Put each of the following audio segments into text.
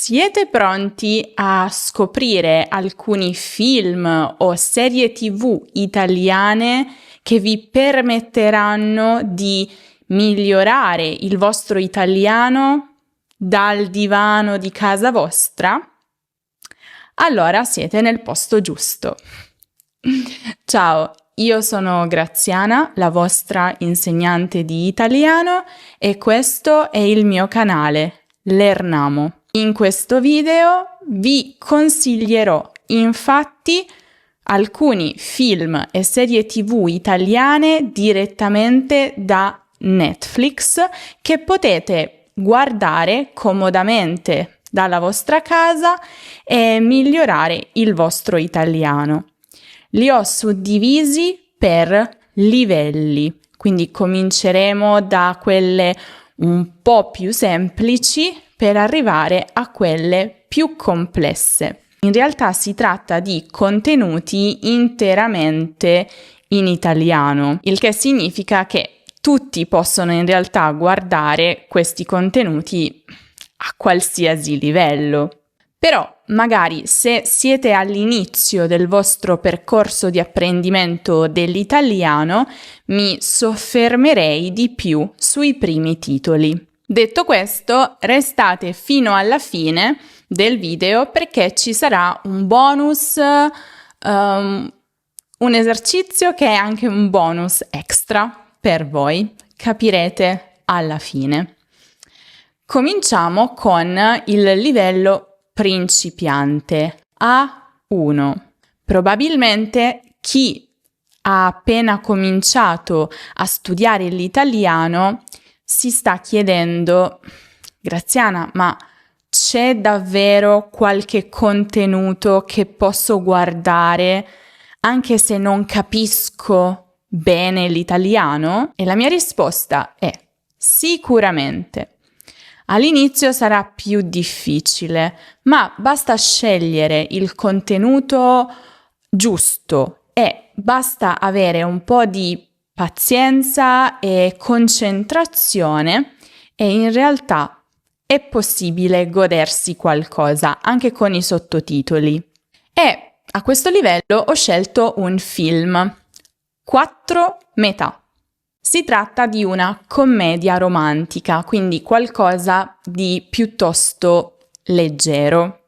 Siete pronti a scoprire alcuni film o serie TV italiane che vi permetteranno di migliorare il vostro italiano dal divano di casa vostra? Allora siete nel posto giusto. Ciao, io sono Graziana, la vostra insegnante di italiano, e questo è il mio canale, Lernamo. In questo video vi consiglierò infatti alcuni film e serie TV italiane direttamente da Netflix che potete guardare comodamente dalla vostra casa e migliorare il vostro italiano. Li ho suddivisi per livelli, quindi cominceremo da quelle un po' più semplici per arrivare a quelle più complesse. In realtà si tratta di contenuti interamente in italiano, il che significa che tutti possono in realtà guardare questi contenuti a qualsiasi livello. Però magari se siete all'inizio del vostro percorso di apprendimento dell'italiano, mi soffermerei di più sui primi titoli. Detto questo, restate fino alla fine del video perché ci sarà un bonus, un esercizio che è anche un bonus extra per voi. Capirete alla fine. Cominciamo con il livello principiante A1. Probabilmente chi ha appena cominciato a studiare l'italiano si sta chiedendo: Graziana, ma c'è davvero qualche contenuto che posso guardare anche se non capisco bene l'italiano? E la mia risposta è sicuramente. All'inizio sarà più difficile, ma basta scegliere il contenuto giusto e basta avere un po' di pazienza e concentrazione e in realtà è possibile godersi qualcosa anche con i sottotitoli. E a questo livello ho scelto un film, 4 metà. Si tratta di una commedia romantica, quindi qualcosa di piuttosto leggero,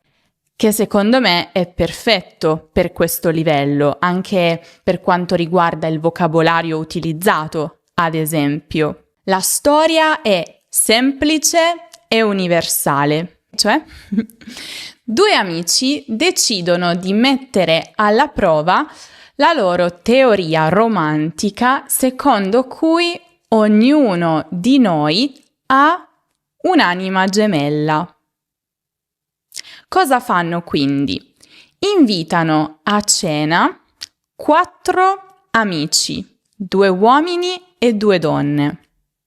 che secondo me è perfetto per questo livello, anche per quanto riguarda il vocabolario utilizzato, ad esempio. La storia è semplice e universale, cioè due amici decidono di mettere alla prova la loro teoria romantica secondo cui ognuno di noi ha un'anima gemella. Cosa fanno quindi? Invitano a cena 4 amici, 2 uomini e 2 donne.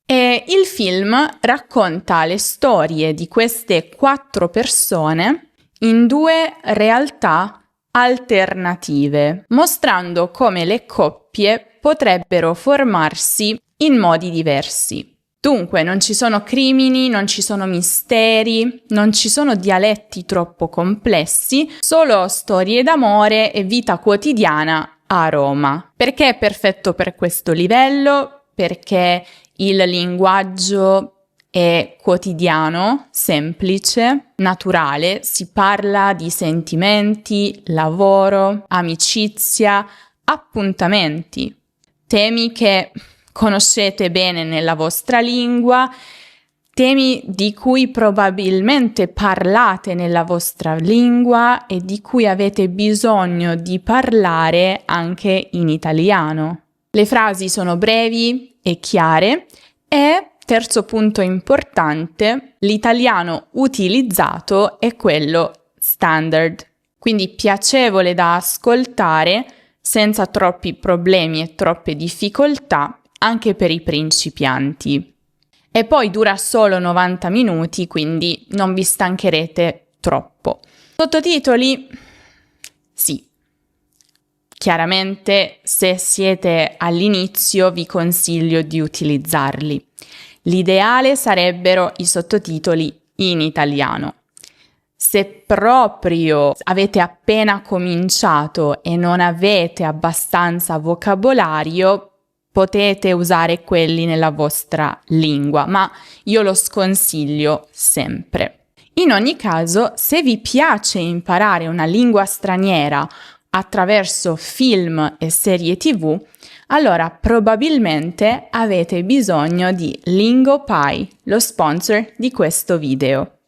E il film racconta le storie di queste 4 persone in 2 realtà alternative, mostrando come le coppie potrebbero formarsi in modi diversi. Dunque non ci sono crimini, non ci sono misteri, non ci sono dialetti troppo complessi, solo storie d'amore e vita quotidiana a Roma. Perché è perfetto per questo livello? Perché il linguaggio è quotidiano, semplice, naturale, si parla di sentimenti, lavoro, amicizia, appuntamenti, temi che conoscete bene nella vostra lingua, temi di cui probabilmente parlate nella vostra lingua e di cui avete bisogno di parlare anche in italiano. Le frasi sono brevi e chiare e, terzo punto importante, l'italiano utilizzato è quello standard, quindi piacevole da ascoltare senza troppi problemi e troppe difficoltà anche per i principianti. E poi dura solo 90 minuti, quindi non vi stancherete troppo. Sottotitoli? Sì. Chiaramente, se siete all'inizio vi consiglio di utilizzarli. L'ideale sarebbero i sottotitoli in italiano. Se proprio avete appena cominciato e non avete abbastanza vocabolario, potete usare quelli nella vostra lingua, ma io lo sconsiglio sempre. In ogni caso, se vi piace imparare una lingua straniera attraverso film e serie TV, allora probabilmente avete bisogno di LingoPie, lo sponsor di questo video,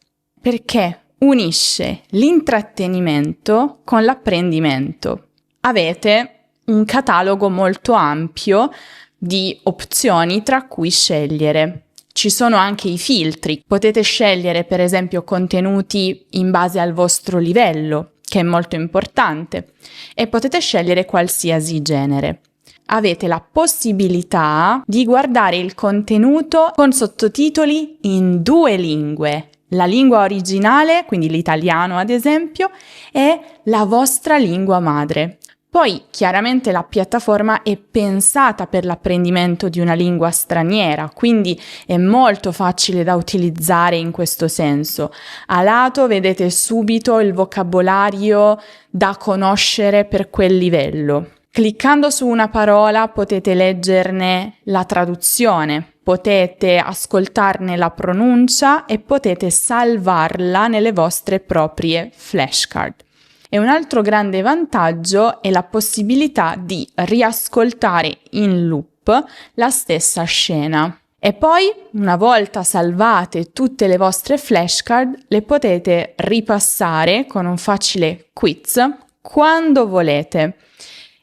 perché unisce l'intrattenimento con l'apprendimento. Avete un catalogo molto ampio di opzioni tra cui scegliere. Ci sono anche i filtri. Potete scegliere per esempio contenuti in base al vostro livello, che è molto importante, e potete scegliere qualsiasi genere. Avete la possibilità di guardare il contenuto con sottotitoli in 2 lingue. La lingua originale, quindi l'italiano ad esempio, e la vostra lingua madre. Poi chiaramente la piattaforma è pensata per l'apprendimento di una lingua straniera, quindi è molto facile da utilizzare in questo senso. A lato vedete subito il vocabolario da conoscere per quel livello. Cliccando su una parola potete leggerne la traduzione, potete ascoltarne la pronuncia e potete salvarla nelle vostre proprie flashcard. E un altro grande vantaggio è la possibilità di riascoltare in loop la stessa scena. E poi, una volta salvate tutte le vostre flashcard, le potete ripassare con un facile quiz quando volete.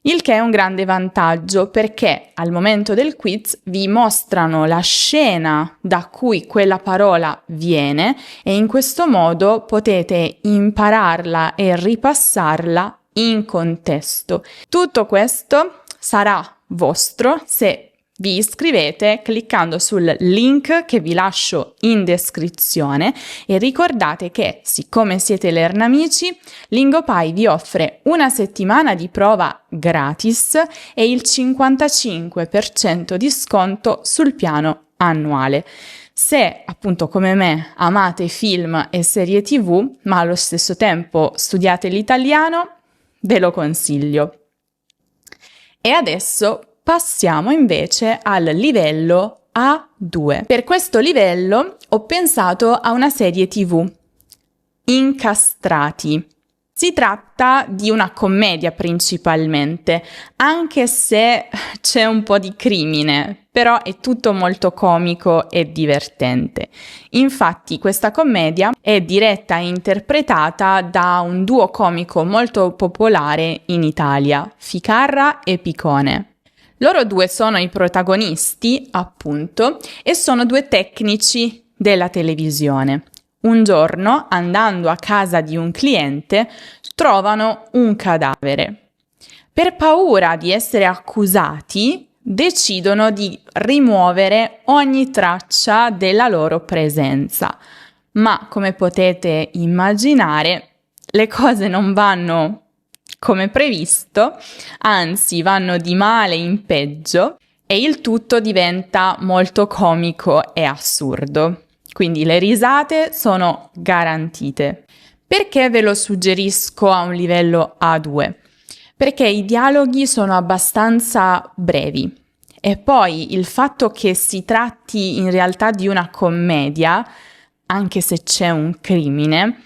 Il che è un grande vantaggio perché al momento del quiz vi mostrano la scena da cui quella parola viene e in questo modo potete impararla e ripassarla in contesto. Tutto questo sarà vostro se vi iscrivete cliccando sul link che vi lascio in descrizione e ricordate che, siccome siete Lernamici, LingoPie vi offre una settimana di prova gratis e il 55% di sconto sul piano annuale. Se appunto come me amate film e serie TV, ma allo stesso tempo studiate l'italiano, ve lo consiglio. E adesso passiamo invece al livello A2. Per questo livello ho pensato a una serie TV, Incastrati. Si tratta di una commedia principalmente, anche se c'è un po' di crimine, però è tutto molto comico e divertente. Infatti questa commedia è diretta e interpretata da un duo comico molto popolare in Italia, Ficarra e Picone. Loro due sono i protagonisti, appunto, e sono 2 tecnici della televisione. Un giorno, andando a casa di un cliente, trovano un cadavere. Per paura di essere accusati, decidono di rimuovere ogni traccia della loro presenza. Ma, come potete immaginare, le cose non vanno come previsto, anzi vanno di male in peggio e il tutto diventa molto comico e assurdo. Quindi le risate sono garantite. Perché ve lo suggerisco a un livello A2? Perché i dialoghi sono abbastanza brevi e poi il fatto che si tratti in realtà di una commedia, anche se c'è un crimine,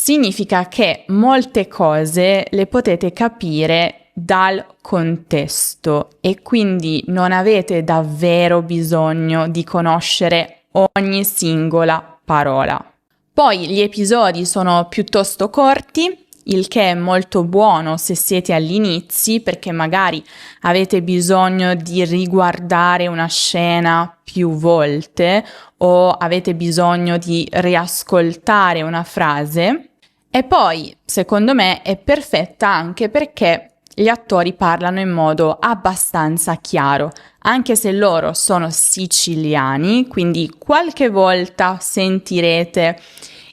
significa che molte cose le potete capire dal contesto e quindi non avete davvero bisogno di conoscere ogni singola parola. Poi gli episodi sono piuttosto corti, il che è molto buono se siete agli inizi perché magari avete bisogno di riguardare una scena più volte o avete bisogno di riascoltare una frase. E poi, secondo me, è perfetta anche perché gli attori parlano in modo abbastanza chiaro, anche se loro sono siciliani, quindi qualche volta sentirete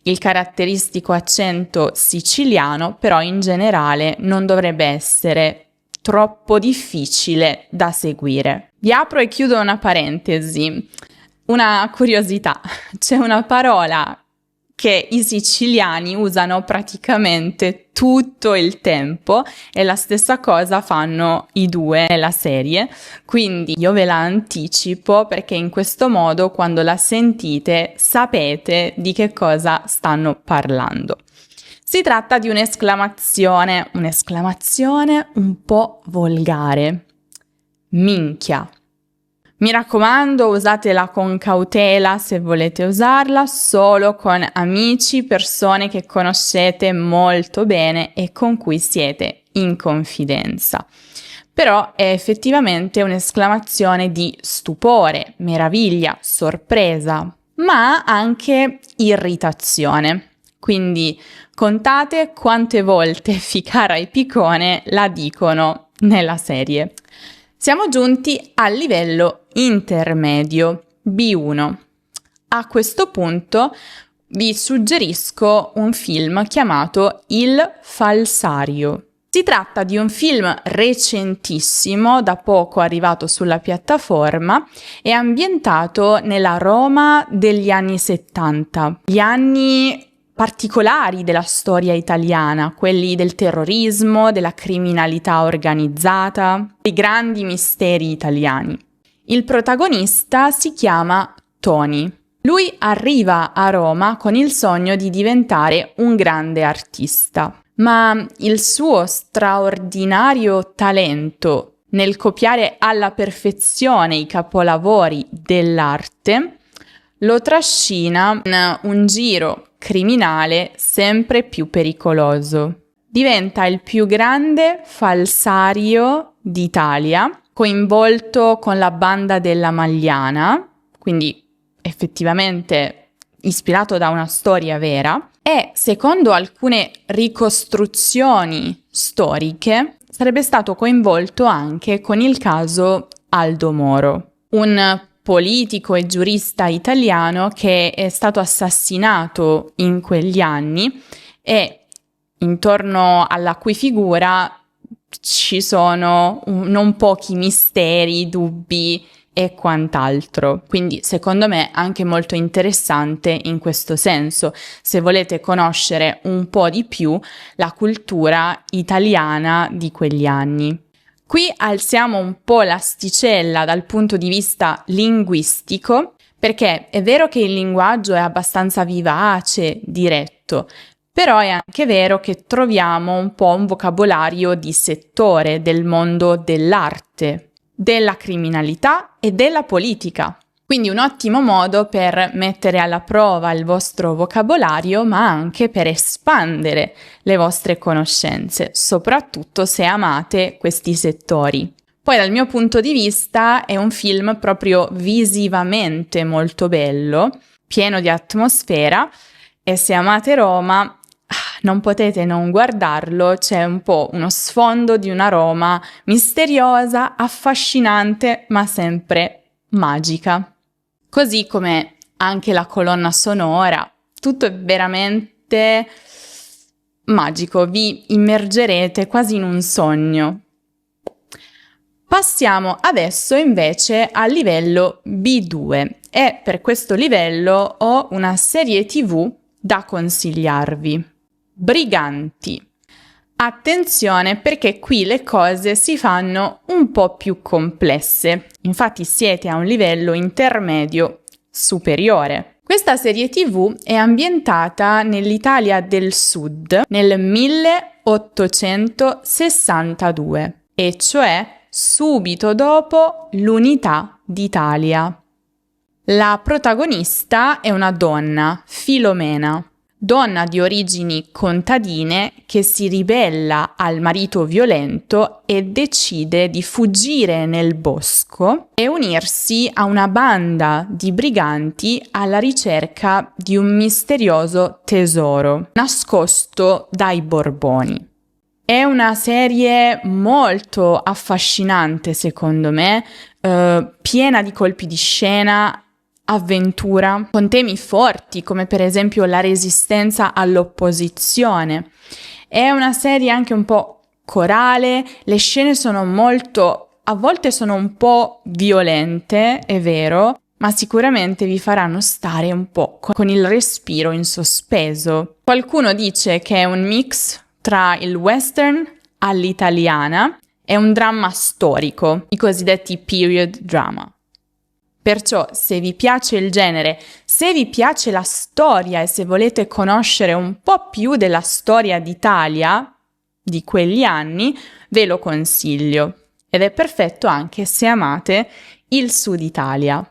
il caratteristico accento siciliano, però in generale non dovrebbe essere troppo difficile da seguire. Vi apro e chiudo una parentesi, una curiosità. C'è una parola che i siciliani usano praticamente tutto il tempo e la stessa cosa fanno i due nella serie, quindi io ve la anticipo perché in questo modo quando la sentite sapete di che cosa stanno parlando. Si tratta di un'esclamazione un po' volgare. Minchia. Mi raccomando, usatela con cautela se volete usarla, solo con amici, persone che conoscete molto bene e con cui siete in confidenza. Però è effettivamente un'esclamazione di stupore, meraviglia, sorpresa, ma anche irritazione. Quindi contate quante volte Ficara e Picone la dicono nella serie. Siamo giunti al livello intermedio, B1. A questo punto vi suggerisco un film chiamato Il Falsario. Si tratta di un film recentissimo, da poco arrivato sulla piattaforma, e ambientato nella Roma degli anni 70, gli anni particolari della storia italiana, quelli del terrorismo, della criminalità organizzata, dei grandi misteri italiani. Il protagonista si chiama Tony. Lui arriva a Roma con il sogno di diventare un grande artista, ma il suo straordinario talento nel copiare alla perfezione i capolavori dell'arte lo trascina in un giro criminale sempre più pericoloso. Diventa il più grande falsario d'Italia, coinvolto con la banda della Magliana, quindi effettivamente ispirato da una storia vera, e secondo alcune ricostruzioni storiche sarebbe stato coinvolto anche con il caso Aldo Moro, un politico e giurista italiano che è stato assassinato in quegli anni e intorno alla cui figura ci sono non pochi misteri, dubbi e quant'altro. Quindi secondo me anche molto interessante in questo senso, se volete conoscere un po' di più la cultura italiana di quegli anni. Qui alziamo un po' l'asticella dal punto di vista linguistico, perché è vero che il linguaggio è abbastanza vivace, diretto, però è anche vero che troviamo un po' un vocabolario di settore del mondo dell'arte, della criminalità e della politica. Quindi un ottimo modo per mettere alla prova il vostro vocabolario, ma anche per espandere le vostre conoscenze, soprattutto se amate questi settori. Poi dal mio punto di vista è un film proprio visivamente molto bello, pieno di atmosfera, e se amate Roma non potete non guardarlo, c'è un po' uno sfondo di una Roma misteriosa, affascinante, ma sempre magica. Così come anche la colonna sonora, tutto è veramente magico, vi immergerete quasi in un sogno. Passiamo adesso invece al livello B2 e per questo livello ho una serie TV da consigliarvi. Briganti. Attenzione perché qui le cose si fanno un po' più complesse, infatti siete a un livello intermedio superiore. Questa serie TV è ambientata nell'Italia del Sud nel 1862, e cioè subito dopo l'unità d'Italia. La protagonista è una donna, Filomena. Donna di origini contadine che si ribella al marito violento e decide di fuggire nel bosco e unirsi a una banda di briganti alla ricerca di un misterioso tesoro nascosto dai Borboni. È una serie molto affascinante, secondo me, piena di colpi di scena, avventura, con temi forti come per esempio la resistenza all'opposizione. È una serie anche un po' corale, le scene sono a volte sono un po' violente, è vero, ma sicuramente vi faranno stare un po' con il respiro in sospeso. Qualcuno dice che è un mix tra il western all'italiana e un dramma storico, i cosiddetti period drama. Perciò, se vi piace il genere, se vi piace la storia e se volete conoscere un po' più della storia d'Italia di quegli anni, ve lo consiglio. Ed è perfetto anche se amate il Sud Italia.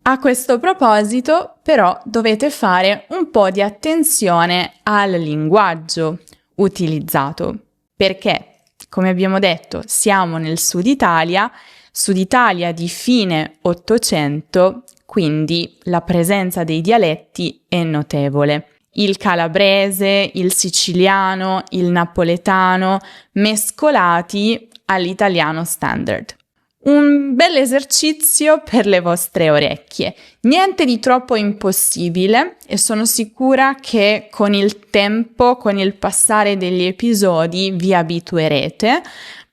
A questo proposito, però, dovete fare un po' di attenzione al linguaggio utilizzato, perché, come abbiamo detto, siamo nel Sud Italia di fine Ottocento, quindi la presenza dei dialetti è notevole. Il calabrese, il siciliano, il napoletano, mescolati all'italiano standard. Un bel esercizio per le vostre orecchie. Niente di troppo impossibile e sono sicura che con il tempo, con il passare degli episodi, vi abituerete.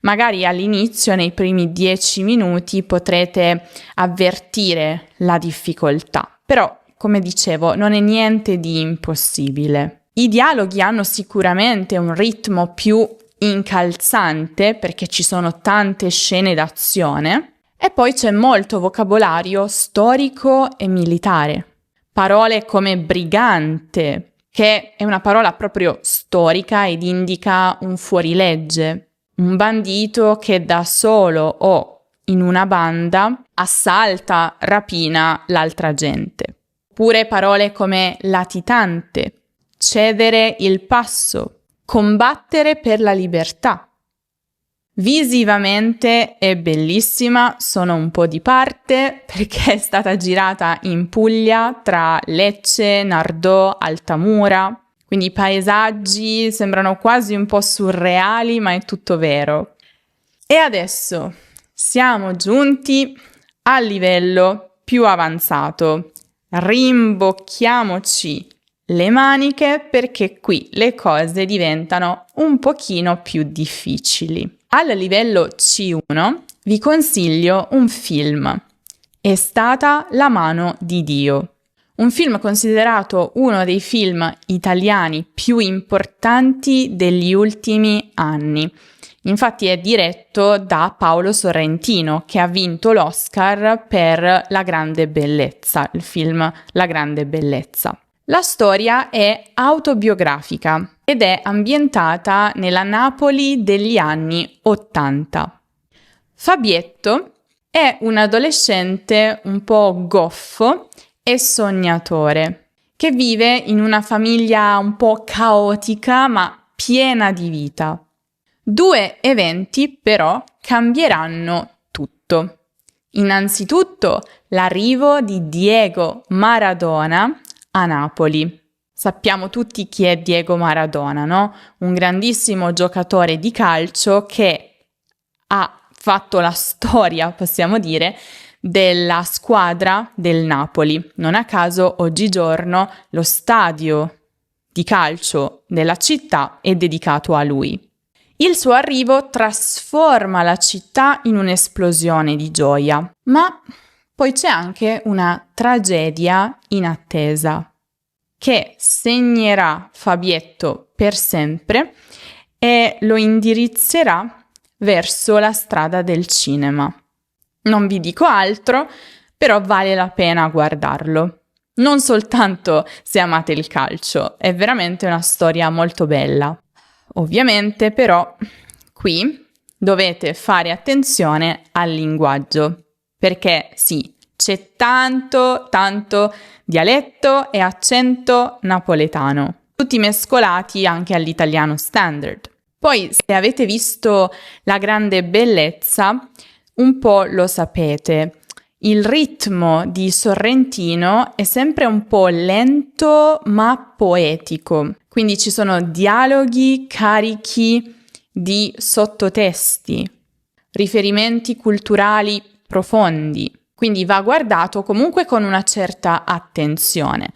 Magari all'inizio, nei primi 10 minuti, potrete avvertire la difficoltà. Però, come dicevo, non è niente di impossibile. I dialoghi hanno sicuramente un ritmo più incalzante perché ci sono tante scene d'azione e poi c'è molto vocabolario storico e militare. Parole come brigante, che è una parola proprio storica ed indica un fuorilegge, un bandito che da solo o in una banda assalta, rapina l'altra gente. Oppure parole come latitante, cedere il passo, combattere per la libertà. Visivamente è bellissima, sono un po' di parte perché è stata girata in Puglia tra Lecce, Nardò, Altamura, quindi i paesaggi sembrano quasi un po' surreali, ma è tutto vero. E adesso siamo giunti al livello più avanzato. Rimbocchiamoci le maniche perché qui le cose diventano un pochino più difficili. Al livello C1 vi consiglio un film. È stata la mano di Dio. Un film considerato uno dei film italiani più importanti degli ultimi anni. Infatti è diretto da Paolo Sorrentino, che ha vinto l'Oscar per La Grande Bellezza, il film La Grande Bellezza. La storia è autobiografica ed è ambientata nella Napoli degli anni '80. Fabietto è un adolescente un po' goffo e sognatore, che vive in una famiglia un po' caotica ma piena di vita. 2 eventi però cambieranno tutto. Innanzitutto l'arrivo di Diego Maradona a Napoli. Sappiamo tutti chi è Diego Maradona, no? Un grandissimo giocatore di calcio che ha fatto la storia, possiamo dire, della squadra del Napoli. Non a caso oggigiorno lo stadio di calcio della città è dedicato a lui. Il suo arrivo trasforma la città in un'esplosione di gioia, ma poi c'è anche una tragedia inattesa che segnerà Fabietto per sempre e lo indirizzerà verso la strada del cinema. Non vi dico altro, però vale la pena guardarlo. Non soltanto se amate il calcio, è veramente una storia molto bella. Ovviamente, però, qui dovete fare attenzione al linguaggio, perché sì, c'è tanto dialetto e accento napoletano, tutti mescolati anche all'italiano standard. Poi, se avete visto La Grande Bellezza, un po' lo sapete. Il ritmo di Sorrentino è sempre un po' lento ma poetico, quindi ci sono dialoghi carichi di sottotesti, riferimenti culturali profondi, quindi va guardato comunque con una certa attenzione.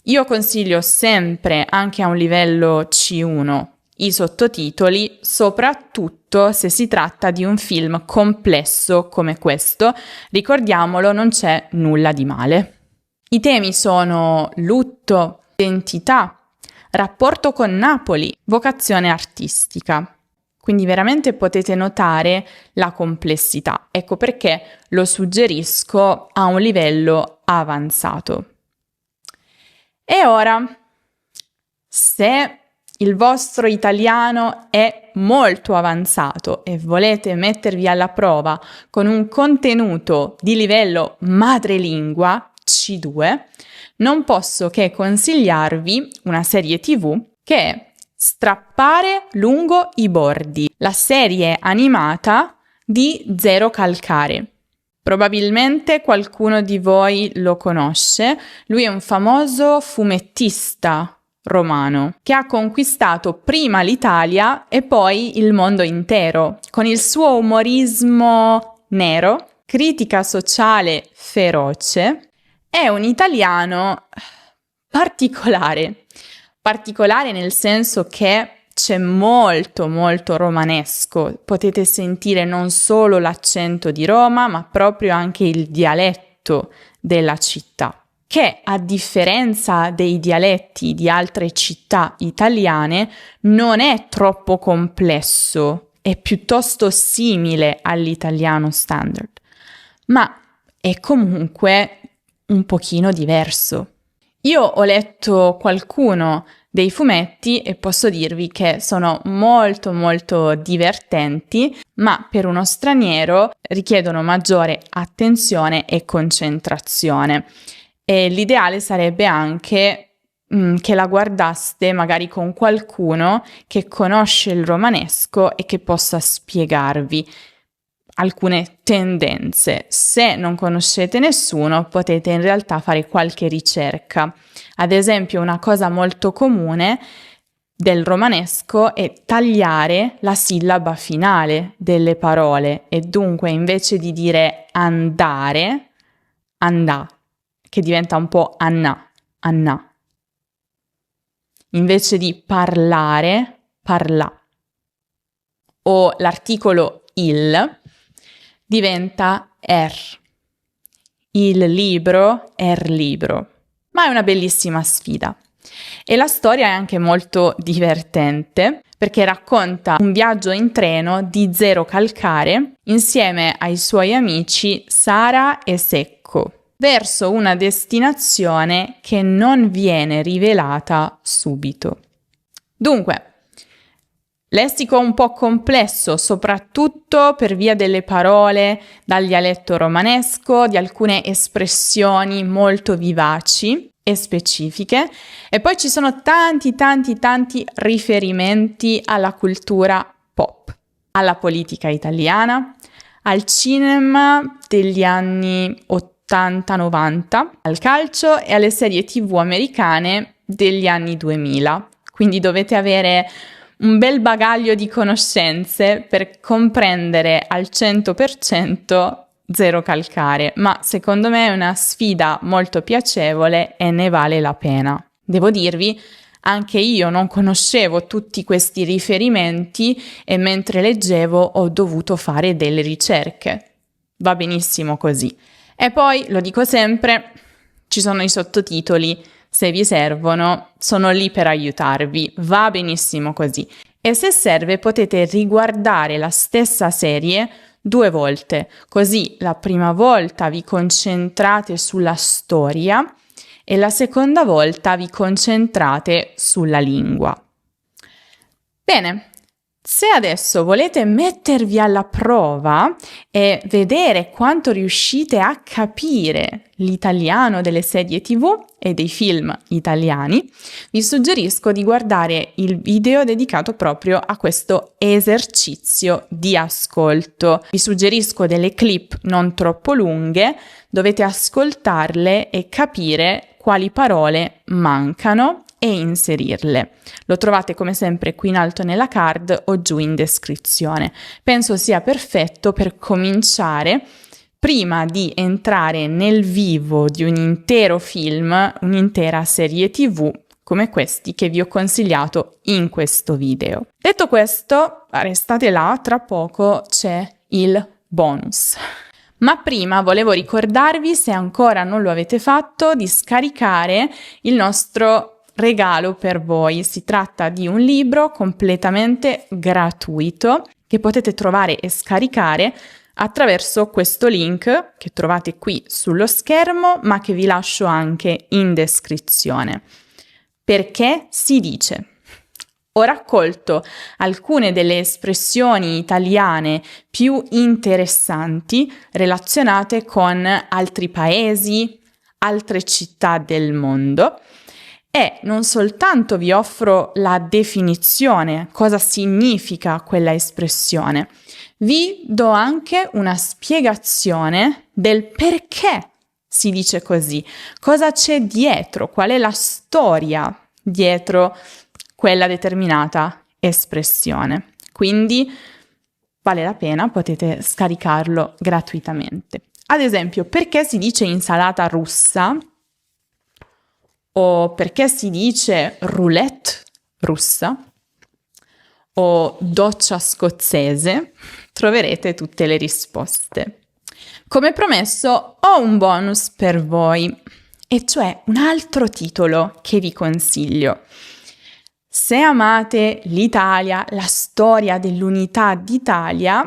Io consiglio sempre, anche a un livello C1, i sottotitoli, soprattutto se si tratta di un film complesso come questo. Ricordiamolo, non c'è nulla di male. I temi sono lutto, identità, rapporto con Napoli, vocazione artistica. Quindi veramente potete notare la complessità. Ecco perché lo suggerisco a un livello avanzato. E ora, se il vostro italiano è molto avanzato e volete mettervi alla prova con un contenuto di livello madrelingua C2, non posso che consigliarvi una serie TV che è Strappare lungo i bordi, la serie animata di Zero Calcare. Probabilmente qualcuno di voi lo conosce, lui è un famoso fumettista romano che ha conquistato prima l'Italia e poi il mondo intero con il suo umorismo nero, critica sociale feroce. È un italiano particolare nel senso che c'è molto romanesco, potete sentire non solo l'accento di Roma ma proprio anche il dialetto della città, che a differenza dei dialetti di altre città italiane non è troppo complesso, è piuttosto simile all'italiano standard, ma è comunque un pochino diverso. Io ho letto qualcuno dei fumetti e posso dirvi che sono molto divertenti, ma per uno straniero richiedono maggiore attenzione e concentrazione. E l'ideale sarebbe anche che la guardaste magari con qualcuno che conosce il romanesco e che possa spiegarvi alcune tendenze. Se non conoscete nessuno, potete in realtà fare qualche ricerca. Ad esempio, una cosa molto comune del romanesco è tagliare la sillaba finale delle parole e dunque invece di dire andare, andà, che diventa un po' annà, annà. Invece di parlare, parlà. O l'articolo il diventa il libro, libro. Ma è una bellissima sfida. E la storia è anche molto divertente perché racconta un viaggio in treno di Zero Calcare insieme ai suoi amici Sara e Secco verso una destinazione che non viene rivelata subito. Dunque, lessico un po' complesso, soprattutto per via delle parole dal dialetto romanesco, di alcune espressioni molto vivaci e specifiche, e poi ci sono tanti riferimenti alla cultura pop, alla politica italiana, al cinema degli anni 80-90, al calcio e alle serie TV americane degli anni 2000. Quindi dovete avere un bel bagaglio di conoscenze per comprendere al 100% Zero Calcare, ma secondo me è una sfida molto piacevole e ne vale la pena. Devo dirvi, anche io non conoscevo tutti questi riferimenti e mentre leggevo ho dovuto fare delle ricerche. Va benissimo così. E poi, lo dico sempre, ci sono i sottotitoli. Se vi servono, sono lì per aiutarvi, va benissimo così. E se serve potete riguardare la stessa serie 2 volte, così la prima volta vi concentrate sulla storia e la seconda volta vi concentrate sulla lingua. Bene. Se adesso volete mettervi alla prova e vedere quanto riuscite a capire l'italiano delle serie TV e dei film italiani, vi suggerisco di guardare il video dedicato proprio a questo esercizio di ascolto. Vi suggerisco delle clip non troppo lunghe, dovete ascoltarle e capire quali parole mancano e inserirle. Lo trovate come sempre qui in alto nella card o giù in descrizione. Penso sia perfetto per cominciare prima di entrare nel vivo di un intero film, un'intera serie TV come questi che vi ho consigliato in questo video. Detto questo, restate là, tra poco c'è il bonus. Ma prima volevo ricordarvi, se ancora non lo avete fatto, di scaricare il nostro regalo per voi. Si tratta di un libro completamente gratuito che potete trovare e scaricare attraverso questo link che trovate qui sullo schermo, ma che vi lascio anche in descrizione. Perché si dice: ho raccolto alcune delle espressioni italiane più interessanti relazionate con altri paesi, altre città del mondo, e non soltanto vi offro la definizione, cosa significa quella espressione, vi do anche una spiegazione del perché si dice così, cosa c'è dietro, qual è la storia dietro quella determinata espressione. Quindi vale la pena, potete scaricarlo gratuitamente. Ad esempio, perché si dice insalata russa o perché si dice roulette russa o doccia scozzese, troverete tutte le risposte. Come promesso, ho un bonus per voi, e cioè un altro titolo che vi consiglio. Se amate l'Italia, la storia dell'unità d'Italia,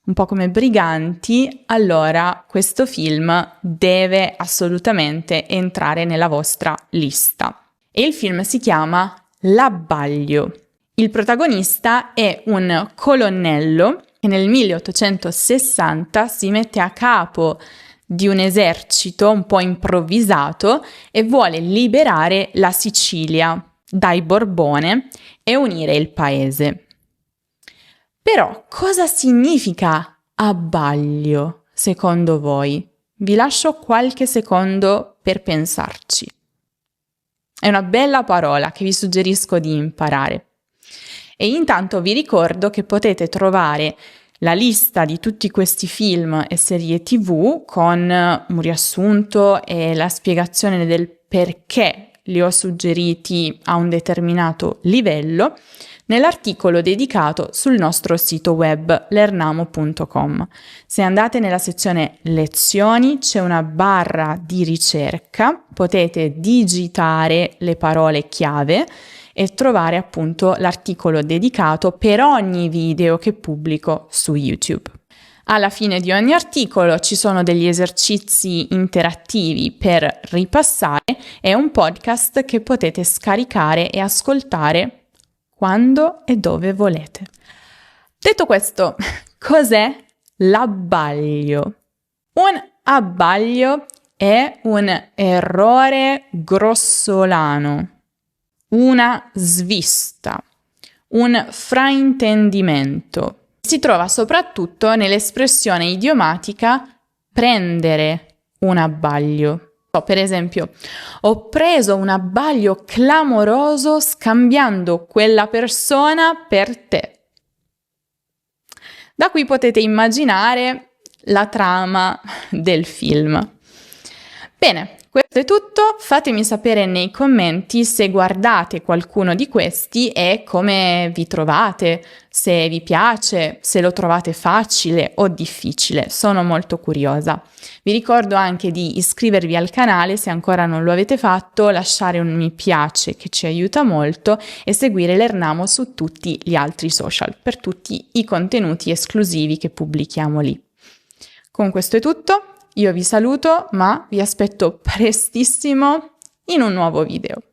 un po' come Briganti, allora questo film deve assolutamente entrare nella vostra lista. E il film si chiama L'Abbaglio. Il protagonista è un colonnello che nel 1860 si mette a capo di un esercito un po' improvvisato e vuole liberare la Sicilia dai Borbone e unire il paese. Però cosa significa abbaglio secondo voi? Vi lascio qualche secondo per pensarci. È una bella parola che vi suggerisco di imparare. E intanto vi ricordo che potete trovare la lista di tutti questi film e serie TV con un riassunto e la spiegazione del perché li ho suggeriti a un determinato livello nell'articolo dedicato sul nostro sito web lernamo.com. Se andate nella sezione lezioni c'è una barra di ricerca, potete digitare le parole chiave e trovare appunto l'articolo dedicato per ogni video che pubblico su YouTube. Alla fine di ogni articolo ci sono degli esercizi interattivi per ripassare e un podcast che potete scaricare e ascoltare quando e dove volete. Detto questo, cos'è l'abbaglio? Un abbaglio è un errore grossolano, una svista, un fraintendimento. Si trova soprattutto nell'espressione idiomatica prendere un abbaglio. Per esempio, ho preso un abbaglio clamoroso scambiando quella persona per te. Da qui potete immaginare la trama del film. Bene, questo è tutto. Fatemi sapere nei commenti se guardate qualcuno di questi e come vi trovate, se vi piace, se lo trovate facile o difficile. Sono molto curiosa. Vi ricordo anche di iscrivervi al canale se ancora non lo avete fatto, lasciare un mi piace che ci aiuta molto e seguire Lernamo su tutti gli altri social per tutti i contenuti esclusivi che pubblichiamo lì. Con questo è tutto. Io vi saluto, ma vi aspetto prestissimo in un nuovo video.